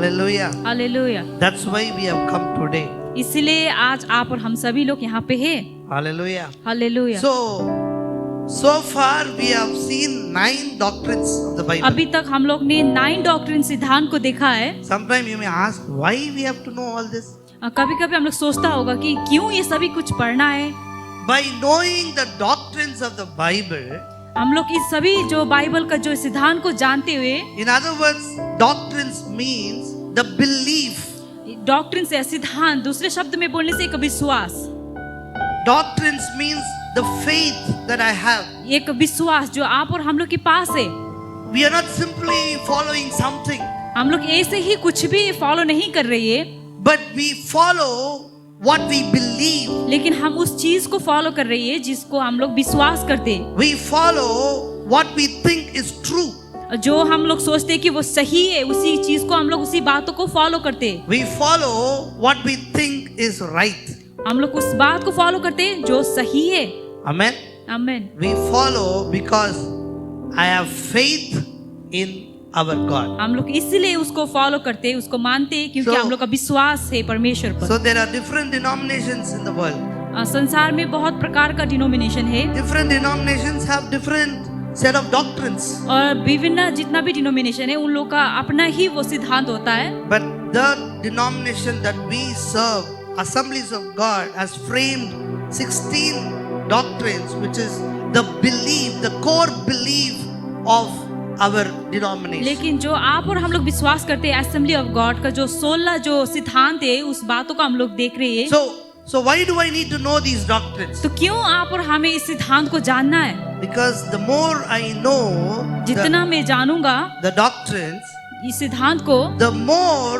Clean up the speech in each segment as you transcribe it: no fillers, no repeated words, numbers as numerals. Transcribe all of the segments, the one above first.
Hallelujah. Hallelujah. That's why we have come today. इसलिए आज आप और हम सभी लोग यहाँ पे हैं। Hallelujah. Hallelujah. So far we have seen 9 doctrines of the Bible. अभी तक हम लोग ने 9 डॉक्ट्रिन सिद्धांत को देखा है। Sometimes you may ask why we have to know all this. कभी कभी हम लोग सोचता होगा कि क्यों ये सभी कुछ पढ़ना है। By knowing the doctrines of the Bible, हम लोग इस सभी जो बाइबल का जो सिद्धांत को जानते हुए, in other words, doctrines means the belief. Doctrine से सिद्धांत, दूसरे शब्द में बोलने से एक विश्वास। Doctrines means the faith that I have. एक विश्वास जो आप और हम लोग के पास है। We are not simply following something, हम लोग ऐसे ही कुछ भी फॉलो नहीं कर रही है, but we follow what we believe. लेकिन हम उस चीज को फॉलो कर रही है जिसको हम लोग विश्वास करते हैं। We follow what we think is true. जो हम लोग सोचते हैं कि वो सही है, उसी चीज को हम लोग उसी बातों को फॉलो करते हैं। We follow what we think is right. हम लोग उस बात को फॉलो करते हैं जो सही है। Amen. आमीन। We follow because I have faith in our God. हम लोग इसलिए उसको फॉलो करते हैं, उसको मानते हैं क्योंकि So- हम लोग का विश्वास है परमेश्वर पर। So there are different denominations in the world. संसार में बहुत प्रकार का डिनोमिनेशन है Different denominations have different set of doctrines. और विभिन्न जितना भी डिनोमिनेशन है उन लोग का अपना ही वो सिद्धांत होता है। But the denomination that we serve, Assemblies of God, has framed 16 doctrines, which is the belief, the core belief of our denomination. लेकिन जो आप और हम लोग विश्वास करते हैं असेंबली ऑफ गॉड का जो 16 जो सिद्धांत है उस बातों को हम लोग देख रहे हैं। So why do I need to know these doctrines? तो क्यों आप और हमें इस सिद्धांत को जानना है? Because the more I know जितना मैं जानूंगा the doctrines, इस सिद्धांत को, the more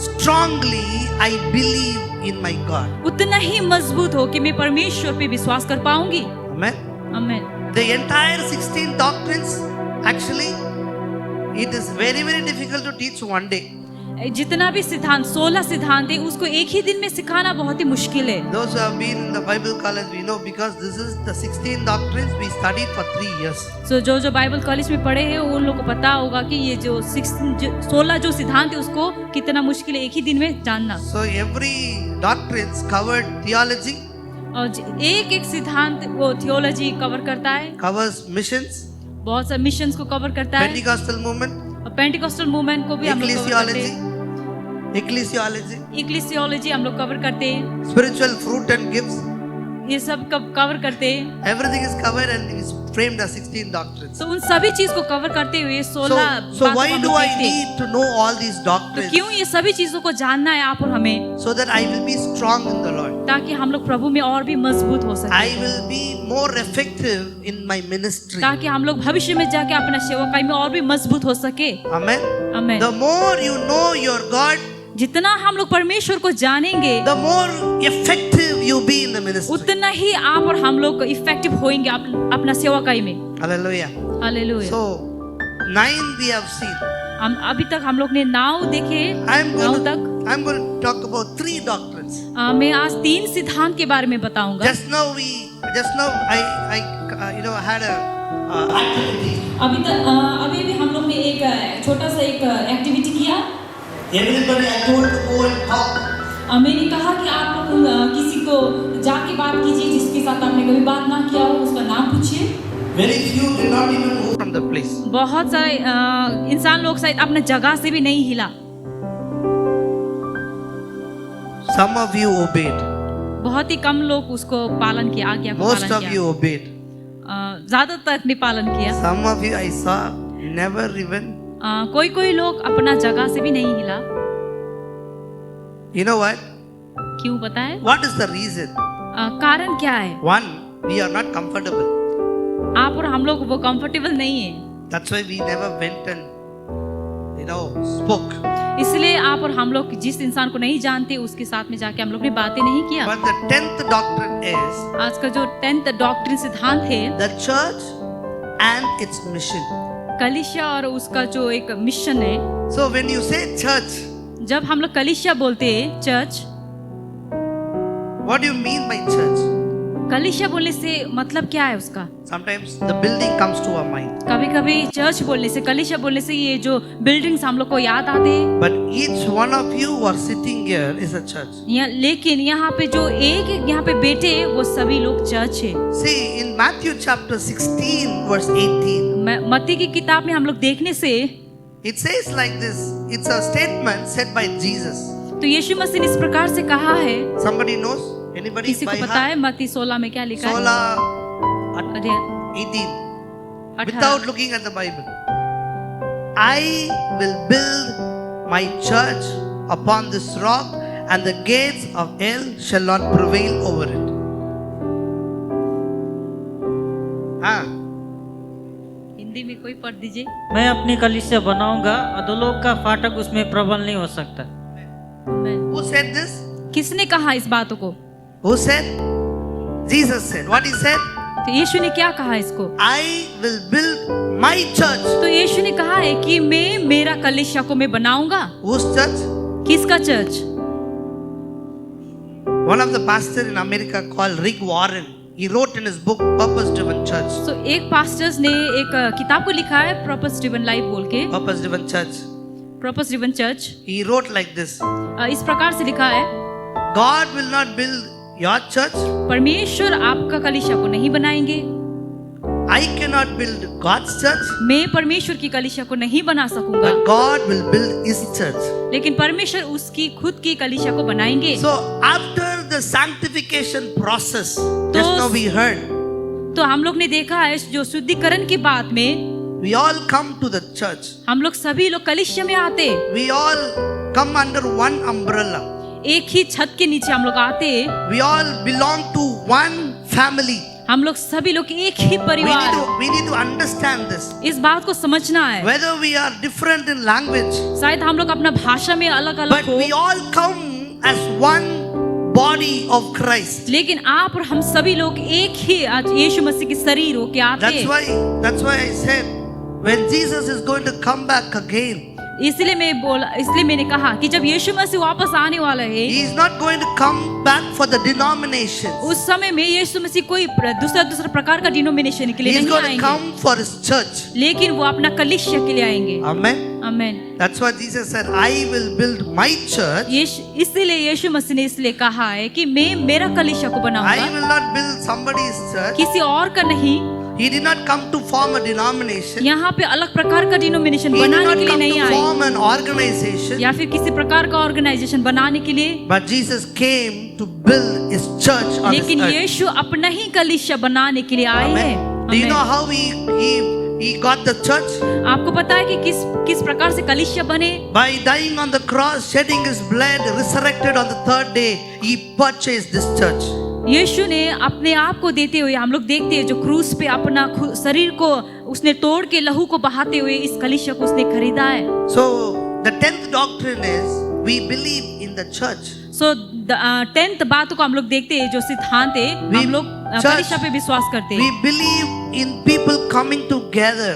strongly I believe in my God. उतना ही मजबूत हो कि मैं परमेश्वर पे विश्वास कर पाऊंगी। Amen. आमीन। The entire 16 doctrines, actually, it is very, very difficult to teach one day. जितना भी सिद्धांत 16 सिद्धांत है उसको एक ही दिन में सिखाना बहुत ही मुश्किल है। Those who have been in the Bible college, we know, because this is the 16 doctrines we studied for 3 years. So, जो बाइबल कॉलेज में पढ़े हैं उन लोगों को पता होगा कि ये जो 16 जो सिद्धांत है उसको कितना मुश्किल है एक ही दिन में जानना। So every doctrines covered theology, और एक एक सिद्धांत वो थियोलॉजी कवर करता है, covers missions, बहुत सारे मिशंस को कवर करता है, Pentecostal movement, और पेंटिकॉस्टल मूवमेंट को भी हम लोग कवर करते हैं, ecclesiology, हम लोग कवर करते हैं, spiritual fruit and gifts. ये सब कवर करते हैं। Everything is covered and is framed as 16 doctrines. तो उन सभी चीज को कवर करते हुए 16 So बातों why को हम do लोग I देखते हैं। need to know all these तो doctrines? क्यों ये सभी चीजों को जानना है आप और हमें, So that I will be strong in the Lord. ताकि हम लोग प्रभु में और भी मजबूत हो सके, I will be more effective in my ministry. ताकि हम लोग भविष्य में जाके अपना सेवकाई में और भी मजबूत हो सके। Amen. आमीन। The more you know your God, जितना हम लोग परमेश्वर को जानेंगे the more effective you be in the ministry. उतना ही आप और हम लोग इफेक्टिव होंगे अपना सेवकाई में। Hallelujah. Hallelujah. So 9 we have seen. हम अभी तक हम लोग ने 9 देखे, I'm 9 going तक। to talk about 3 doctrines. मैं आज 3 सिद्धांत के बारे में बताऊंगा। Just now I had a activity. अभी भी हम लोग ने एक छोटा सा एक एक्टिविटी किया। Everybody I told to go and talk. मैंने कहा कि आप लोग किसी को जाके बात कीजिए जिसके साथ आपने कभी बात ना किया हो, उसका नाम पूछिए। Very few did not even move from the place. बहुत सारे इंसान लोग शायद अपने जगह से भी नहीं हिला। Some of you obeyed. बहुत ही कम लोग उसको पालन किया, आज्ञा को Most पालन of किया। you obeyed. ज्यादातर ने पालन किया। Some of you I saw never even. कोई लोग अपना जगह से भी नहीं हिला। You know what? क्यों पता है? What is the reason? कारण क्या है? One, we are not comfortable. आप और हम लोग वो कंफर्टेबल नहीं है, That's why we never went and spoke. इसलिए आप और हम लोग जिस इंसान को नहीं जानते उसके साथ में जाके हम लोग ने बातें नहीं किया। But the 10th doctrine is आज का जो 10th डॉक्ट्रिन सिद्धांत है, the church and its mission. कलीसिया और उसका जो एक मिशन है। So when you say church, जब हम लोग कलीसिया बोलते हैं church, what do you mean by church? कलीसिया बोलने से मतलब क्या है उसका? Sometimes the building comes to our mind, कभी कभी चर्च बोलने से, कलीसिया बोलने से ये जो बिल्डिंग्स हम लोग को याद आते हैं। but each one of you who are sitting here is a church. लेकिन यहाँ पे जो एक एक यहाँ पे बैठे हैं, वो सभी लोग चर्च है। See, in Matthew chapter 16 verse 18, मत्ती की किताब में हम लोग देखने से it says like this. It's a statement said by Jesus. तो यीशु मसीह ने इस प्रकार से कहा है। Somebody knows? Anybody? किसी को by पता heart? है मत्ती 16 में क्या लिखा है? 16 18. Without looking at the Bible. I will build my church upon this rock, and the gates of hell shall not prevail over it. हाँ, हिंदी में कोई पढ़ दीजिए। मैं अपनी कलीसिया बनाऊंगा, अधोलोक का फाटक उसमें प्रबल नहीं हो सकता। who said this? किसने कहा इस बातों को? Who said? Jesus said. What he said? तो यीशु ने क्या कहा इसको? I will build my church. तो यीशु ने कहा है कि मैं मेरा कलीसिया को मैं बनाऊंगा। Whose church? किसका church? One of the pastors in America called Rick Warren, he wrote in his book Purpose Driven Church. तो एक पास्टर्स ने एक किताब को लिखा है पर्पस ड्रिवन लाइफ बोल के, Purpose Driven Church. Purpose driven church. He wrote like this. इस प्रकार से लिखा है, God will not build your church. परमेश्वर आपका कलीसिया को नहीं बनाएंगे। I cannot build God's church. मैं परमेश्वर की कलीसिया को नहीं बना सकूंगा, But God will build His church. लेकिन परमेश्वर उसकी खुद की कलीसिया को बनाएंगे। So after the sanctification process, just now we heard, तो हम लोग ने देखा है जो शुद्धिकरण के बाद में we all come to the church. हम लोग सभी लोग कलीसिया में आते, We all come under one umbrella. एक ही छत के नीचे हम लोग आते, We all belong to one family. हम लोग सभी लोग एक ही परिवार। We need to understand this. इस बात को समझना है। Whether we are different in language, शायद हम लोग अपना भाषा में अलग अलग but हो, we all come as one body of Christ. लेकिन आप और हम सभी लोग एक ही आज यीशु मसीह के शरीर हो के आते। That's why I said, when Jesus is going to come back again, इसलिए मैंने कहा कि जब यीशु मसीह वापस आने वाला है, He is not going to come back for the denominations. उस समय में यीशु मसीह कोई दूसरा प्रकार का डिनोमिनेशन के लिए He is नहीं going to आएंगे, come for His church. लेकिन वो अपना कलीसिया के लिए आएंगे। Amen. आमीन। That's why Jesus said, I will build my church. इसीलिए यीशु मसीह ने इसलिए कहा है कि मैं मेरा कलीसिया को I बनाऊंगा, will not build somebody's church. किसी और का नहीं। He did not come to form a denomination. यहाँ पे अलग प्रकार का डिनोमिनेशन He did बनाने not के लिए come नहीं to आए, form an organization. या फिर किसी प्रकार का ऑर्गेनाइजेशन बनाने के लिए, But Jesus came to build His church on this लेकिन earth. यीशु अपना ही कलीसिया बनाने के लिए आए हैं। Amen. Do you know how he got the church? आपको पता है कि किस प्रकार से कलीसिया बने? By dying on the cross, shedding His blood, resurrected on the third day, He purchased this church. यीशु ने अपने आप को देते हुए, हम लोग देखते हैं जो क्रूस पे अपना शरीर को उसने तोड़ के लहू को बहाते हुए इस कलीसिया को उसने खरीदा है। So the 10th doctrine is we believe in the church. So 10th बात को हम लोग देखते हैं जो सिद्धांत है, हम लोग कलीसिया पे विश्वास करते We हैं। believe in people coming together.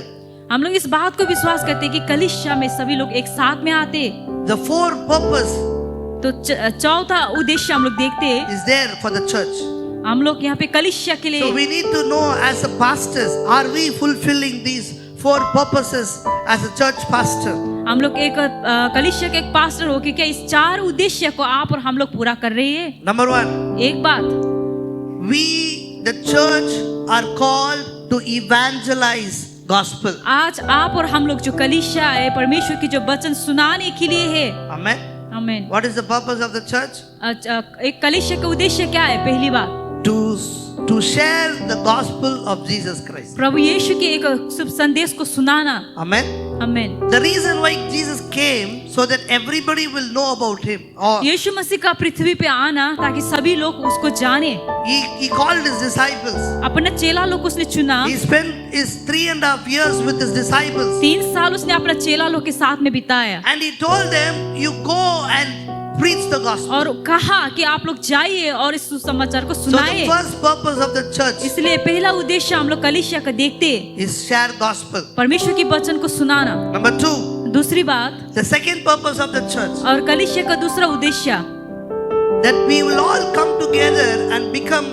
हम लोग इस बात को विश्वास करते हैं कि कलीसिया में सभी लोग एक साथ में आते। The fourth purpose तो चौथा उद्देश्य हम लोग देखते हैं, is there for the church. हम लोग यहाँ पे कलीसिया के So लिए, we need to know as a pastors, are we fulfilling these four purposes as a church pastor? हम लोग एक कलीसिया के एक पास्टर हो के क्या इस 4 उद्देश्य को आप और हम लोग पूरा कर रहे हैं? Number one, एक बात, we the church are called to evangelize gospel. आज आप और हम लोग जो कलीसिया है परमेश्वर की जो वचन सुनाने के लिए है। Amen. आमीन। What is the purpose of the church? एक कलीसिया का उद्देश्य क्या है? पहली बात, To share the gospel of Jesus Christ. प्रभु यीशु के एक शुभ संदेश को सुनाना। Amen. आमीन। The reason why Jesus came so that everybody will know about Him. Or यीशु मसीह का पृथ्वी पे आना ताकि सभी लोग उसको जाने। He called His disciples. अपना चेला लोग उसने चुना। He spent his 3.5 years with His disciples. 3 साल उसने अपना चेला लोग के साथ में बिताया And He told them, you go and preach the gospel. और कहा कि आप लोग जाइए और इस सुसमाचार को So the सुनाइए। first purpose of the church इसलिए पहला उद्देश्य हम लोग कलीसिया का देखते हैं, is share gospel. परमेश्वर की वचन को सुनाना। Number two, दूसरी बात, the second purpose of the church, और कलीसिया का दूसरा उद्देश्य, that we will all come together and become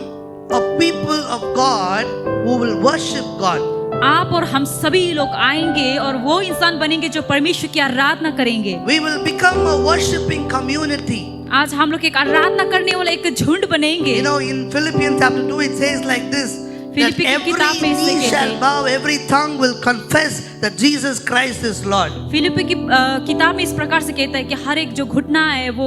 a people of God who will worship God. आप और हम सभी लोग आएंगे और वो इंसान बनेंगे जो परमेश्वर की आराधना करेंगे। We will become a worshiping community. आज हम लोग एक आराधना करने वाला एक झुंड बनेंगे। You know, in Philippians chapter 2 it says like this, that फिलिप्पी की every किताब में इससे knee कहते shall हैं। bow, every tongue will confess that Jesus Christ is Lord. फिलिप्पी की किताब में इस प्रकार से कहता है कि हर एक जो घुटना है वो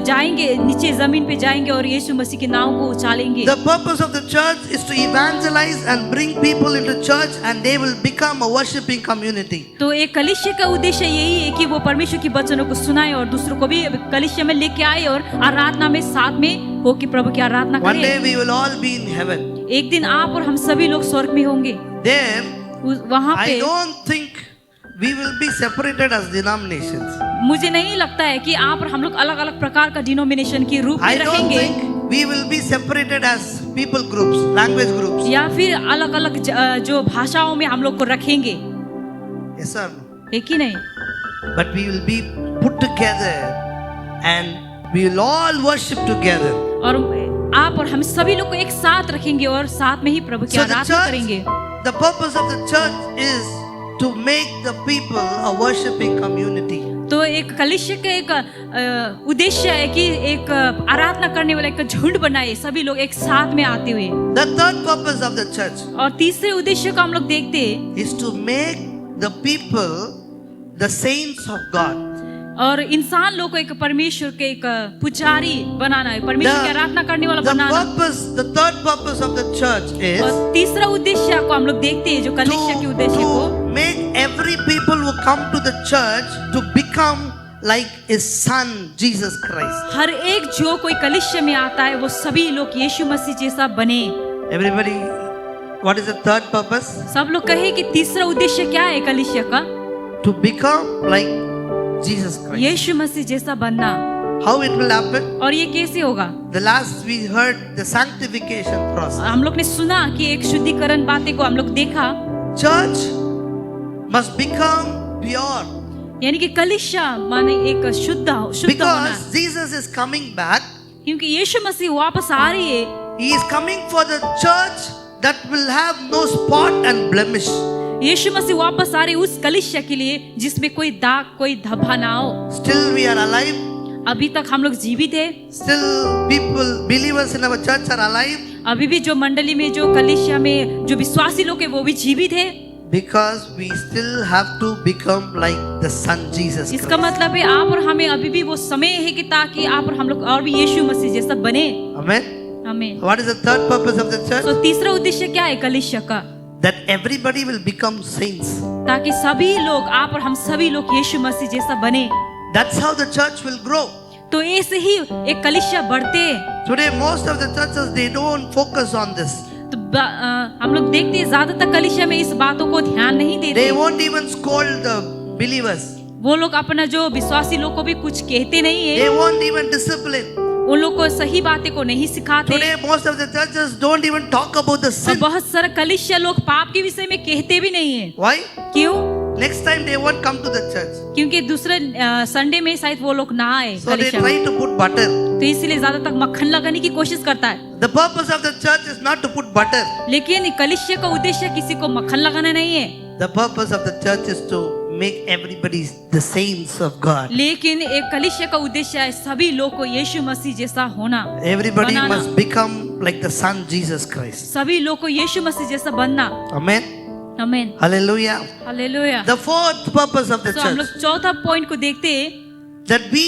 जाएंगे नीचे जमीन पे जाएंगे और यीशु मसीह के नाम को उछालेंगे। The purpose of the church is to evangelize and bring people into church, and they will become a worshiping community. तो एक कलीसिया का उद्देश्य यही है कि वो परमेश्वर की वचनों को सुनाए और दूसरों को भी कलीसिया में लेके आए और आराधना में साथ में हो कि प्रभु की आराधना One day करें। we will all be in heaven. एक दिन आप और हम सभी लोग स्वर्ग में होंगे। There, वहाँ I पे don't think we will be separated as denominations. मुझे नहीं लगता है कि आप और हम लोग अलग अलग प्रकार का डिनोमिनेशन के रूप I में don't रहेंगे think we will be separated as people groups, language groups. या फिर अलग अलग जो भाषाओं में हम लोग को रखेंगे, Yes sir. है कि नहीं? But we will be put together and we will all worship together. और आप और हम सभी लोग को एक साथ रखेंगे और साथ में ही प्रभु की So the आराधना church, करेंगे। the purpose of the church is to make the people a worshiping community. तो एक कलीसिया का एक उद्देश्य है कि एक आराधना करने वाला एक झुंड बनाए, सभी लोग एक साथ में आते हुए। The third purpose of the church और तीसरे उद्देश्य को हम लोग देखते हैं is to make the people the saints of God. और इंसान लोग को एक परमेश्वर के एक पुजारी बनाना है, परमेश्वर की आराधना करने वाला बनाना। The third purpose of the church is और तीसरा उद्देश्य को हम लोग देखते हैं जो कलीसिया के उद्देश्य को, to make every people who come to the church to become like his son Jesus Christ. हर एक जो कोई कलीसिया में आता है वो सभी लोग यीशु मसीह जैसा बने। Everybody, what is the third purpose? सब लोग कहे कि तीसरा उद्देश्य क्या है कलीसिया का? To become like Jesus Christ. यीशु मसीह जैसा बनना। How it will happen? और ये कैसे होगा? The last we heard the sanctification process. हम लोग ने सुना कि एक शुद्धिकरण बातें को हम लोग देखा, Church must become pure यानी कि कलीसिया माने एक शुद्ध होना, because Jesus is coming back. क्योंकि यीशु मसीह वापस आ रही है। He is coming for the church that will have no spot and blemish. यीशु मसीह वापस आ रही है उस कलीसिया के लिए जिसमें कोई दाग कोई धब्बा ना हो। Still we are alive. अभी तक हम लोग जीवित है, Still people, believers in our church are alive अभी भी जो मंडली में जो कलीसिया में जो विश्वासी लोग है वो भी जीवित है, because we still have to become like the son Jesus इसका Christ. मतलब है आप और हमें अभी भी वो समय है कि ताकि आप और हम लोग और भी यीशु मसीह जैसा बने। Amen. हमें What is the third purpose of the church? तो तीसरा उद्देश्य क्या है कलीसिया का? That everybody will become saints. ताकि सभी लोग आप और हम सभी लोग यीशु मसीह जैसा बने। That's how the church will grow. तो ऐसे ही एक कलीसिया बढ़ते हैं। Today most of the churches they don't focus on this. तो हम लोग देखते हैं ज्यादातर कलीसिया में इस बातों को ध्यान नहीं देते। They won't even scold the believers. वो लोग अपना जो विश्वासी लोग को भी कुछ कहते नहीं They है, won't even discipline. उन लोग को सही बातें को नहीं सिखाते। Today most of the churches don't even talk about the और sin. बहुत सारे कलीसिया लोग पाप के विषय में कहते भी नहीं है। Why? क्यों? Next time they won't come to the church. क्योंकि दूसरे संडे में शायद वो लोग ना आए So they कलीसिया try में। to put butter. तो इसीलिए ज्यादातर मक्खन लगाने की कोशिश करता है। The purpose of the church is not to put butter. लेकिन कलीसिया का उद्देश्य किसी को मक्खन लगाना नहीं है, The purpose of the church is to make everybody the saints of God. लेकिन एक कलीसिया का उद्देश्य है सभी लोग को यीशु मसीह जैसा होना, Everybody banana. must become like the son Jesus Christ. सभी लोग को यीशु मसीह जैसा बनना। Amen. आमीन, Hallelujah. Hallelujah. The fourth purpose of the तो हम church, लोग चौथा पॉइंट को देखते हैं that we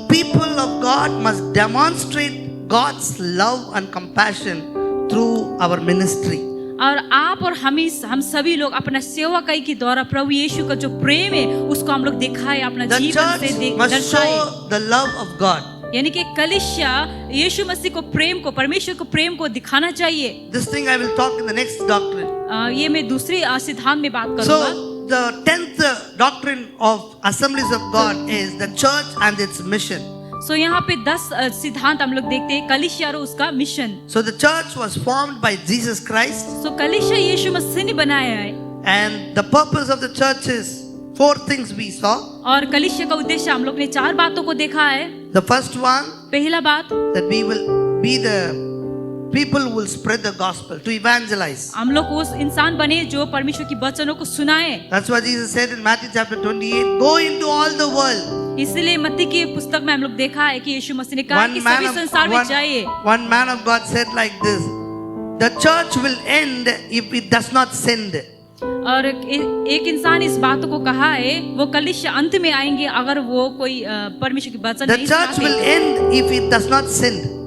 people of God must demonstrate God's love and compassion through our ministry. और आप और हम सभी लोग अपना सेवकाई के द्वारा प्रभु यीशु का जो प्रेम है उसको हम लोग दिखाए, अपना The जीवन से church must दर्शाए। show the love of God. यानी कि कलीसिया यीशु मसीह को प्रेम को, परमेश्वर को प्रेम को दिखाना चाहिए। This thing I will talk in the next doctrine. ये मैं दूसरी सिद्धांत में बात करूंगा। So the 10th doctrine of Assemblies of God is the church and its mission. सो यहाँ पे 10 सिद्धांत हम लोग देखते हैं कलीसिया और उसका mission. So the church was formed by Jesus Christ, सो कलीसिया यीशु मसीह ने बनाया है and the purpose of the church is 4 things we saw. और कलीसिया का उद्देश्य हम लोग ने 4 बातों को देखा है। The first one, पहला बात that we will be the people will spread the gospel, to evangelize. हम लोग उस इंसान बने जो परमेश्वर की वचनों को सुनाए। That's what Jesus said in Matthew chapter 28, go into all the world. इसलिए मत्ती की पुस्तक में हम लोग देखा है कि यीशु मसीह ने कहा कि सभी संसार में जाइए। one man of God said like this, the church will end if it does not send. और एक इंसान इस बात को कहा है, वो कलीसिया अंत में आएंगे अगर वो कोई परमेश्वर की वचन The नहीं church will सुनाते। end if it does not send.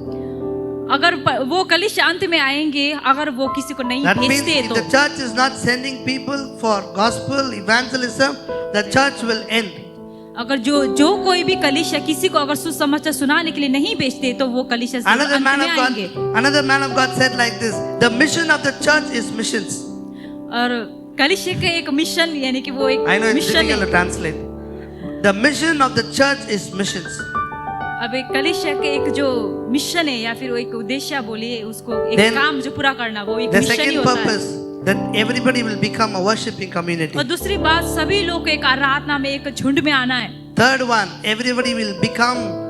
अगर वो कलीसिया अंत में आएंगे अगर वो किसी को नहीं That means भेजते if तो। the church is not sending people for gospel evangelism, the church will end. अगर जो कोई भी कलीसिया किसी को अगर सुसमाचार सुनाने के लिए नहीं भेजते तो वो कलीसिया से Another अंत man में of God, आएंगे। another man of God said like this, the mission of the church is missions. और कलीसिया का एक मिशन यानी कि वो एक I know it's mission difficult to है। translate. The mission of the church is missions. अब एक कलीसिया के एक जो मिशन है या फिर वो एक उद्देश्य बोलिए उसको एक Then काम जो पूरा करना वो एक The मिशन ही second होता है। purpose, that everybody will become a worshiping community. और दूसरी बात सभी लोग को एक आराधना में एक झुंड में आना है। Third one, everybody will become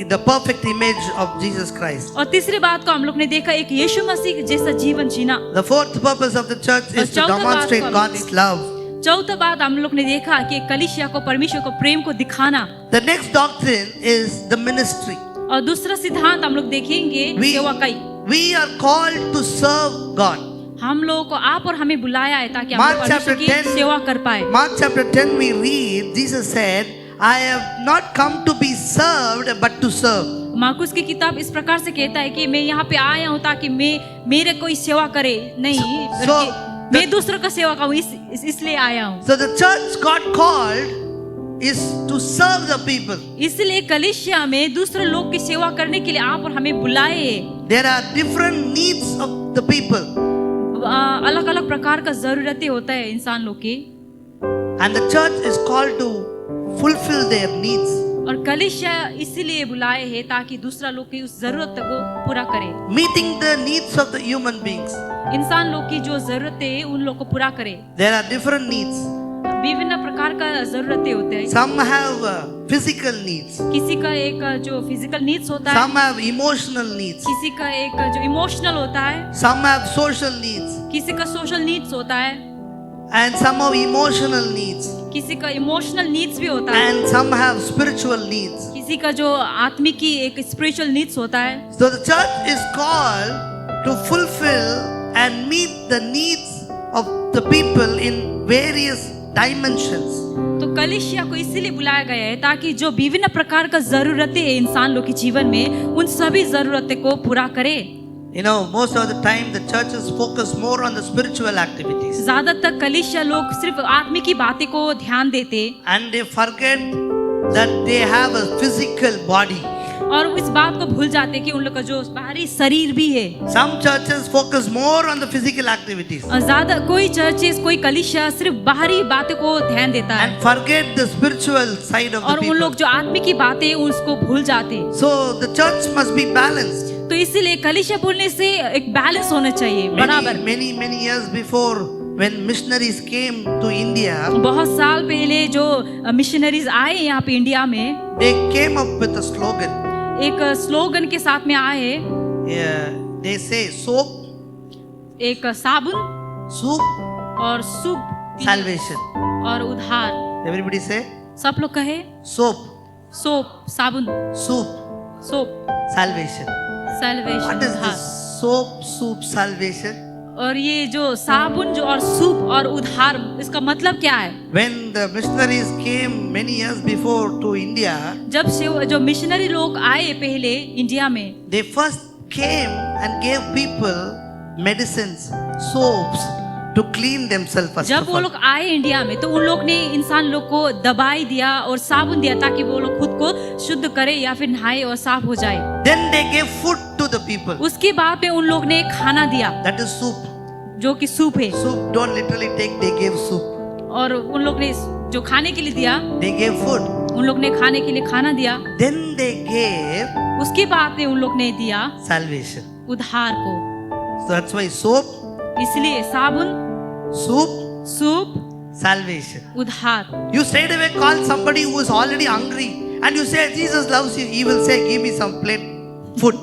the perfect image of Jesus Christ. और तीसरी बात को हम लोग ने देखा एक यीशु मसीह जैसा जीवन जीना। The fourth purpose of the church is to चौथा बात को demonstrate हम लोग God's love. चौथा बात हम लोग ने देखा कि कलीसिया को परमेश्वर को प्रेम को दिखाना। The next doctrine is the ministry. और दूसरा सिद्धांत हम लोग देखेंगे सेवकाई। We are called to serve God. हम लोगों को आप और हमें बुलाया है ताकि हम Mark लोग परमेश्वर chapter की 10 सेवा कर पाए। Mark chapter 10 we read, Jesus said, I have not come to be served but to serve. Marcus की किताब इस प्रकार से कहता है कि मैं यहाँ पे आया हूँ ताकि मेरे कोई सेवा करे नहीं, बल्कि मैं दूसरों का सेवा करूँ इसलिए आया हूँ। So the church got called is to serve the people. इसलिए कलीसिया में दूसरे लोग की सेवा करने के लिए आप और हमें बुलाए। There are different needs of the people. अलग अलग प्रकार का जरूरतें होता है इंसान लोग की। And the church is called to fulfill their needs. और कलीसिया इसीलिए बुलाए हैं ताकि दूसरा लोग की उस जरूरत को पूरा करे। Meeting the needs of the human beings. इंसान लोग की जो जरूरतें हैं उन लोग को पूरा करे। There are different needs. विभिन्न प्रकार का जरूरतें होते हैं। Some have physical needs. किसी का एक जो फिजिकल नीड्स होता है, Some have emotional needs. किसी का एक जो इमोशनल होता है, Some have social needs. किसी का सोशल नीड्स होता है, And some have emotional needs. किसी का इमोशनल नीड्स भी होता है, And some have spiritual needs. किसी का जो आत्मिक की एक स्पिरिचुअल नीड्स होता है। So the church is called to fulfill and meet the needs of the people in various dimensions. तो कलीसिया को इसीलिए बुलाया गया है ताकि जो विभिन्न प्रकार का जरूरतें हैं इंसान लोग के जीवन में उन सभी जरूरतें को पूरा करे। You know, most of the time the churches focus more on the spiritual activities. ज्यादातर कलीसिया लोग सिर्फ आत्मिक की बातें को ध्यान देते And they forget that they have a physical body. और इस बात को भूल जाते कि उन लोग का जो बाहरी शरीर भी है। Some churches focus more on the physical activities और ज्यादा कोई चर्चेस कोई कलीसिया सिर्फ बाहरी बातों को ध्यान देता है and forget the spiritual side of the और उन लोग people. जो आत्मिक की बातें हैं, उसको भूल जाते। So the church must be balanced. तो इसीलिए कलीसिया बोलने से एक बैलेंस होना चाहिए बराबर। Many years before, when missionaries came to India, बहुत साल पहले जो मिशनरीज आए यहाँ पे इंडिया में, they came up with a slogan. एक स्लोगन के साथ में आए। Yeah, they say soap, एक साबुन soup, और सूप salvation. और उद्धार। Everybody say सब लोग कहे soap, सोप साबुन, soup, soap salvation. Salvation What is उद्धार। this soap, soup, salvation? और ये जो साबुन जो और सूप और उद्धार इसका मतलब क्या है? When the missionaries came many years before to India, जब से जो मिशनरी लोग आए पहले इंडिया में, they first came and gave people medicines, soaps to clean themselves first जब of वो all. लोग आए इंडिया में तो उन लोग ने इंसान लोग को दवाई दिया और साबुन दिया ताकि वो लोग खुद को शुद्ध करे या फिर नहाए और साफ हो जाए। Then they gave food to the people. उसके बाद में उन लोग ने खाना दिया That is soup. जो कि सूप है। Soup don't literally take, they gave soup. और उन लोग ने जो खाने के लिए दिया, They gave food. उन लोग ने खाने के लिए खाना दिया। Then they gave उसके बाद में उन लोग ने दिया salvation. उद्धार को। So that's why soap, इसलिए साबुन, soup, सूप, salvation. उद्धार। You straight away call somebody who is already hungry and you say Jesus loves you. He will say, give me some plate food.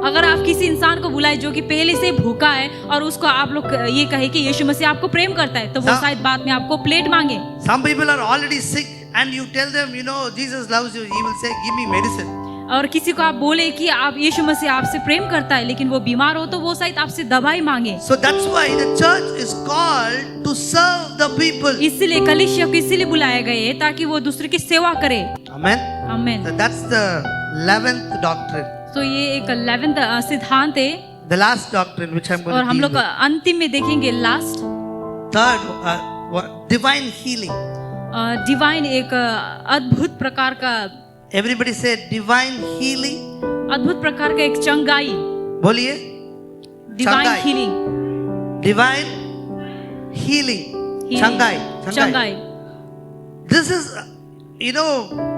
अगर आप किसी इंसान को बुलाए जो कि पहले से भूखा है और उसको आप लोग ये कहे कि यीशु मसीह आपको प्रेम करता है, तो वो हाँ। शायद बाद में आपको प्लेट मांगे। Some people are already sick and you tell them, you know, Jesus loves you. He will say, give me medicine. और किसी को आप बोले कि आप यीशु मसीह आपसे प्रेम करता है, लेकिन वो बीमार हो तो वो शायद आपसे दवाई मांगे। So that's why the church is called to serve the people. इसीलिए कलीसिया को इसीलिए बुलाया गया है ताकि वो दूसरे की सेवा करे। Amen. आमीन। So that's the 11th doctrine. तो ये एक 11th सिद्धांत है। The last doctrine which I'm और going to हम deal लोग with. अंतिम में देखेंगे last Third, divine healing. Divine एक अद्भुत प्रकार का Everybody say divine healing. अद्भुत प्रकार का एक चंगाई, बोलिए. डिवाइन चंगाई. हीलिंग। Divine healing. Changai. चंगाई। This is, you know,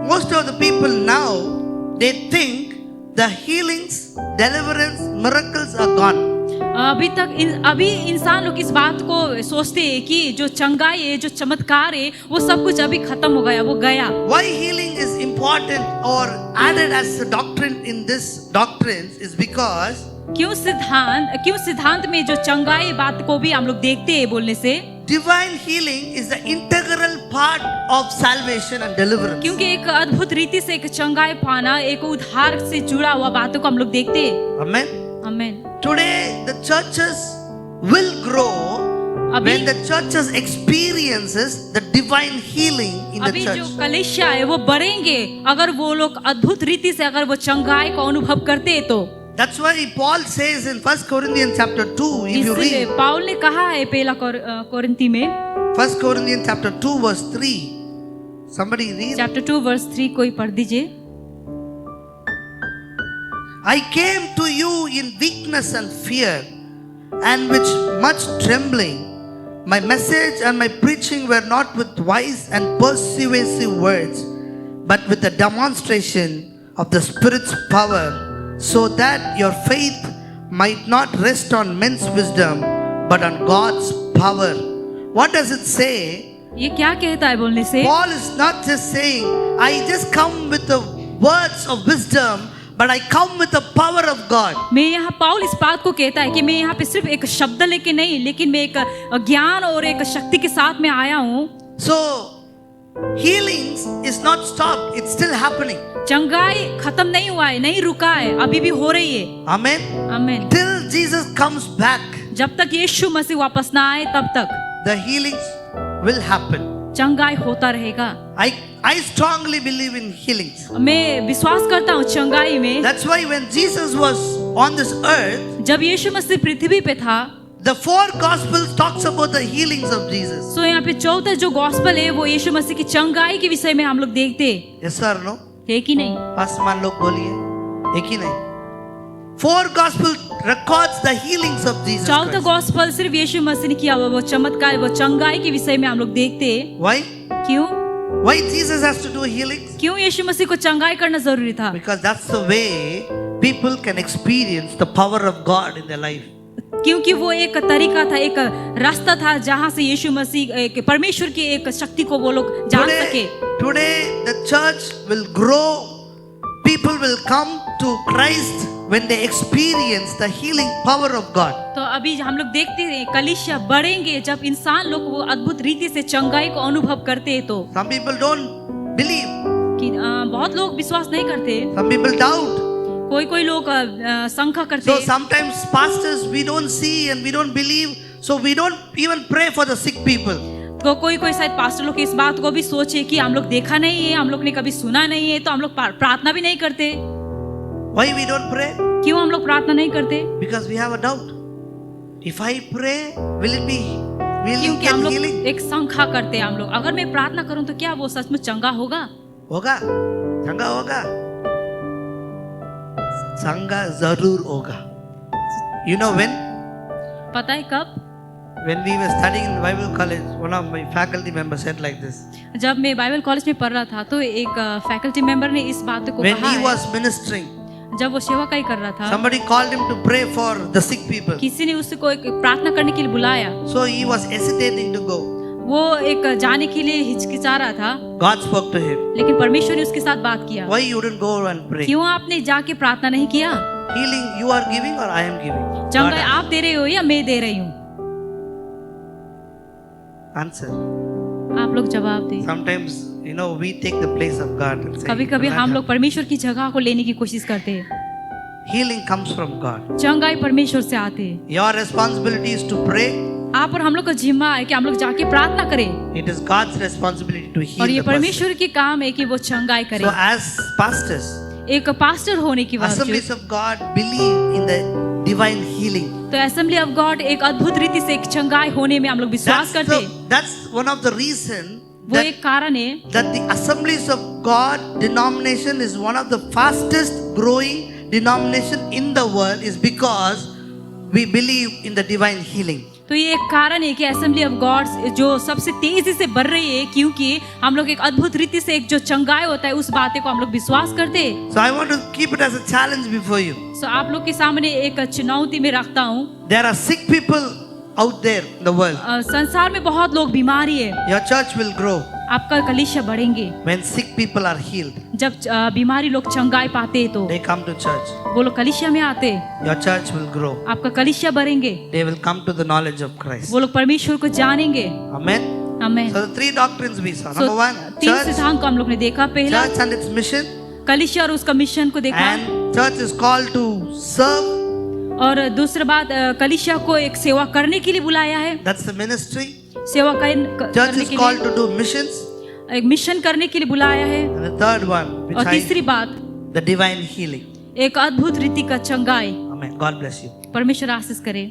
most of the people now, they think the healings, deliverance, miracles are gone. अभी इंसान लोग इस बात को सोचते हैं कि जो चंगाई है, जो चमत्कार है, वो सब कुछ अभी खत्म हो गया, वो गया। Why healing is important or added as a doctrine in this doctrines is because क्यों सिद्धांत में जो चंगाई बात को भी हम लोग देखते हैं बोलने से, divine healing is the integral part of salvation and deliverance. क्योंकि एक अद्भुत रीति से एक चंगाई पाना, एक उद्धार से जुड़ा हुआ बातों को हम लोग देखते हैं। Amen. आमीन। Today the churches will grow when the churches experiences the divine healing in the अभी church. जो कलीसिया है वो बढ़ेंगे अगर वो लोग अद्भुत रीति से अगर वो चंगाई को अनुभव करते हैं तो। That's why Paul says in 1 Corinthians chapter 2, if you इसलिए read पाउल ने कहा है पहला कोरिन्थी में 1 Corinthians chapter 2 verse 3, somebody read. Chapter 2 verse 3 कोई पढ़ दीजिए। I came to you in weakness and fear and with much trembling. My message and my preaching were not with wise and persuasive words, but with a demonstration of the Spirit's power, so that your faith might not rest on men's wisdom, but on God's power. What does it say? ये क्या कहता है बोलने से? Paul is not just saying, I just come with the words of wisdom, but I come with the power of God. मैं यहाँ पाउल इस बात को कहता है कि मैं यहाँ पे सिर्फ एक शब्द लेके नहीं, लेकिन मैं एक ज्ञान और एक शक्ति के साथ में आया हूँ। So, healings is not stopped, it's still happening. चंगाई खत्म नहीं हुआ है, नहीं रुका है, अभी भी हो रही है। Amen. आमीन। Till Jesus comes back, जब तक यीशु मसीह वापस ना आए तब तक the healings will happen. चंगाई होता रहेगा। I strongly believe in healings. मैं विश्वास करता हूँ चंगाई में। That's why when Jesus was on this earth, जब यीशु मसीह पृथ्वी पे था, the 4 gospels talks about the healings of Jesus. तो यहाँ पे चौथा जो गॉस्पेल है वो यीशु मसीह की चंगाई के विषय में हम लोग देखते हैं। Yes or no? है कि नहीं? पासमान लोग बोलिए, एक ही नहीं. 4 gospel records the healings of Jesus चौथा Christ. गॉस्पेल सिर्फ यीशु मसीह ने किया हुआ वो चमत्कार, वो चंगाई के विषय में हम लोग देखते हैं। Why? क्यों? Why Jesus has to do healings? क्यों यीशु मसीह को चंगाई करना जरूरी था? Because that's the way people can experience the power of God in their life. क्योंकि वो एक तरीका था, एक रास्ता था जहाँ से यीशु मसीह एक परमेश्वर की एक शक्ति को वो लोग जान सके। Today the church will grow. People will come to Christ when they experience the healing power of God. तो अभी हम लोग देखते हैं कलीसिया बढ़ेंगे जब इंसान लोग वो अद्भुत रीति से चंगाई को अनुभव करते हैं। तो Some people don't believe. कि बहुत लोग विश्वास नहीं करते, Some people doubt. कोई लोग शंका करते So हैं। sometimes pastors we don't see and we don't believe, so we don't even pray for the sick people. तो कोई शायद पास्टर लोग इस बात को भी सोचे कि हम लोग देखा नहीं है, हम लोग ने कभी सुना नहीं है, तो हम लोग प्रार्थना भी नहीं करते। Why we don't pray? क्यों हम लोग प्रार्थना नहीं करते? Because we have a doubt. If I pray, will it क्योंकि get हम लोग healing? एक शंका करते हैं। हम लोग अगर मैं प्रार्थना करूं तो क्या वो सच में चंगा होगा? होगा, चंगा होगा, चंगा जरूर होगा. You know when? पता है कब? When we were studying in the Bible college, one of my faculty members said like this. जब मैं बाइबल कॉलेज में पढ़ रहा था तो एक फैकल्टी मेंबर ने इस बात को When कहा he है, was ministering, जब वो सेवकाई कर रहा था, somebody called him to pray for the sick people. किसी ने उसको एक प्रार्थना करने के लिए बुलाया। So he was hesitating to go. वो एक जाने के लिए हिचकिचा रहा था, God spoke to him. लेकिन परमेश्वर ने उसके साथ बात किया। Why you didn't go and pray? क्यों आपने जाके प्रार्थना नहीं किया? Healing you are giving or I am giving? चंगाई God आप दे रहे हो या मैं दे रही हूँ? answer. आप लोग जवाब दें। Sometimes, we take the place of God and say, कभी कभी हम लोग परमेश्वर की जगह को लेने की कोशिश करते हैं। healing comes from God. चंगाई परमेश्वर से आते हैं। Your responsibility is to pray. आप और हम लोग का जिम्मा है कि हम लोग जाके प्रार्थना करें, It is God's responsibility to heal और ये the person. परमेश्वर की काम है कि वो चंगाई करे। So as pastors, एक पास्टर होने की Assemblies बात of God believe in the divine healing. तो असेंबली ऑफ गॉड एक अद्भुत रीति से एक चंगाई होने में हम लोग विश्वास करते हैं। That's one of the reason वो एक कारण है that the Assemblies of God denomination is one of the fastest growing denomination in the world is because we believe in the divine healing. तो ये एक कारण है कि असेंबली ऑफ गॉड जो सबसे तेजी से बढ़ रही है, क्योंकि हम लोग एक अद्भुत रीति से एक जो चंगाई होता है उस बातें को हम लोग विश्वास करते हैं। So I want to keep it as a challenge before you. सो आप लोग के सामने एक चुनौती में रखता हूँ। There are sick people out there in the world. संसार में बहुत लोग बीमारी है। Your church will grow आपका कलीसिया बढ़ेंगे when sick people are healed. जब बीमारी लोग चंगाई पाते हैं तो They come to church. वो लोग कलीसिया में आते हैं। Your church will grow. आपका कलीसिया बढ़ेंगे, They will come to the knowledge of Christ. वो लोग परमेश्वर को जानेंगे। Amen. Amen. So the three doctrines we saw. So, Number one, तीन church, सिद्धांत को हम लोग ने देखा। पहला church and its mission, कलीसिया और उसका मिशन को देखा, and church is called to serve. और दूसरा बात कलीसिया को एक सेवा करने के लिए बुलाया है। That's the ministry. सेवा Church करने is के called लिए to do missions. एक मिशन करने के लिए बुलाया है। And the third one, और which तीसरी बात the divine healing. एक अद्भुत रीति का चंगाई। Amen. God bless you. परमेश्वर आशीष करे।